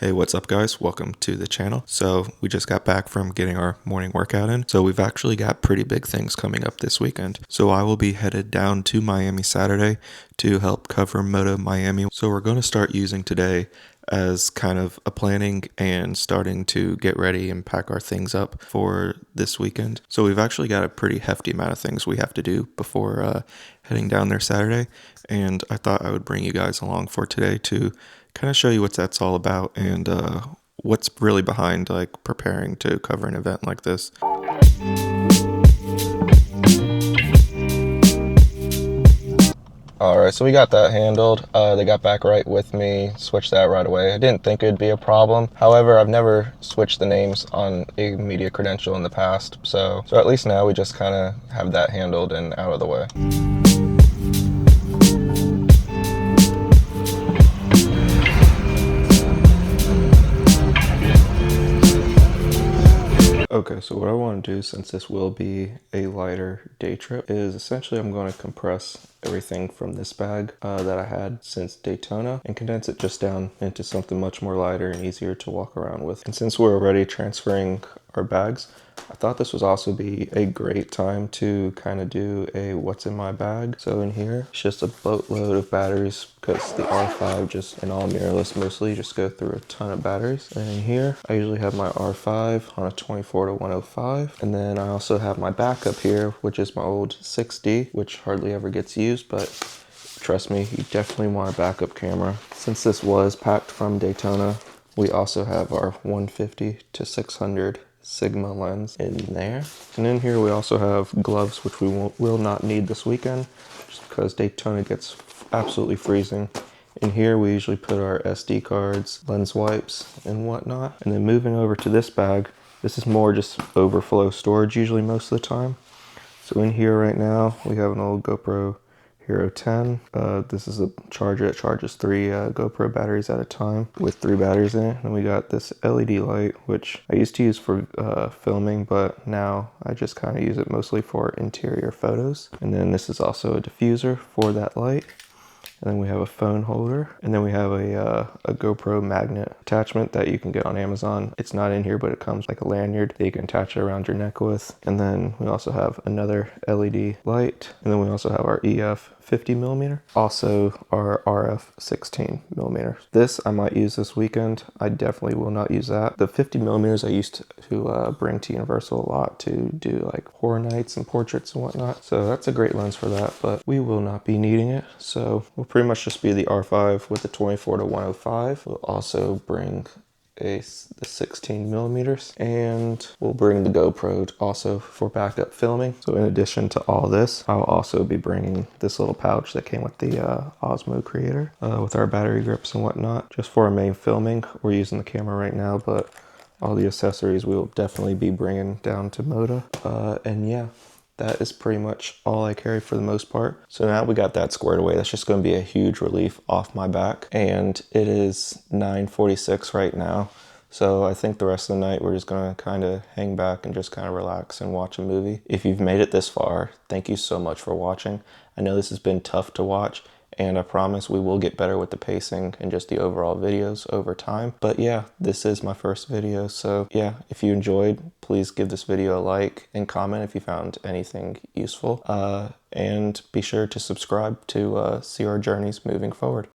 Hey, what's up guys? Welcome to the channel. So we just got back from getting our morning workout in. So we've actually got pretty big things coming up this weekend. So I will be headed down to Miami Saturday to help cover Moda Miami. So we're going to start using today as kind of a planning and starting to get ready and pack our things up for this weekend. So we've actually got a pretty hefty amount of things we have to do before heading down there Saturday. And I thought I would bring you guys along for today to kind of show you what that's all about and what's really behind like preparing to cover an event like this. Alright, so we got that handled. They got back right with me, switched that right away. I didn't think it'd be a problem. However, I've never switched the names on a media credential in the past. So at least now we just kind of have that handled and out of the way. Okay, so what I want to do, since this will be a lighter day trip, is essentially I'm going to compress everything from this bag that I had since Daytona and condense it just down into something much more lighter and easier to walk around with. And since we're already transferring our bags, I thought this would also be a great time to kind of do a what's in my bag. So in here, it's just a boatload of batteries because the R5 just, and all mirrorless mostly, just go through a ton of batteries. And in here, I usually have my R5 on a 24 to 105. And then I also have my backup here, which is my old 6D, which hardly ever gets used, but trust me, you definitely want a backup camera. Since this was packed from Daytona, we also have our 150 to 600 Sigma lens in there. And in here we also have gloves, which we will not need this weekend just because Daytona gets absolutely freezing. In here we usually put our SD cards, lens wipes, and whatnot. And then moving over to this bag, this is more just overflow storage usually most of the time. So in here right now we have an old GoPro Hero 10. This is a charger that charges 3 GoPro batteries at a time with 3 batteries in it. And we got this LED light, which I used to use for filming, but now I just kind of use it mostly for interior photos. And then this is also a diffuser for that light. And then we have a phone holder, and then we have a GoPro magnet attachment that you can get on Amazon. It's not in here, but it comes like a lanyard that you can attach it around your neck with. And then we also have another LED light, and then we also have our EF 50mm, also our RF 16mm. This I might use this weekend. I definitely will not use that. The 50mm I used to bring to Universal a lot to do like horror nights and portraits and whatnot. So that's a great lens for that, but we will not be needing it. So we'll pretty much just be the R5 with the 24 to 105. We'll also bring the 16mm, and we'll bring the GoPro also for backup filming. So in addition to all this, I'll also be bringing this little pouch that came with the Osmo Creator with our battery grips and whatnot, just for our main filming. We're using the camera right now, but all the accessories we will definitely be bringing down to Moda. And yeah, that is pretty much all I carry for the most part. So now we got that squared away. That's just going to be a huge relief off my back. And it is 9:46 right now. So I think the rest of the night we're just going to kind of hang back and just kind of relax and watch a movie. If you've made it this far, thank you so much for watching. I know this has been tough to watch, and I promise we will get better with the pacing and just the overall videos over time. But yeah, this is my first video, so yeah, if you enjoyed, please give this video a like and comment if you found anything useful. And be sure to subscribe to see our journeys moving forward.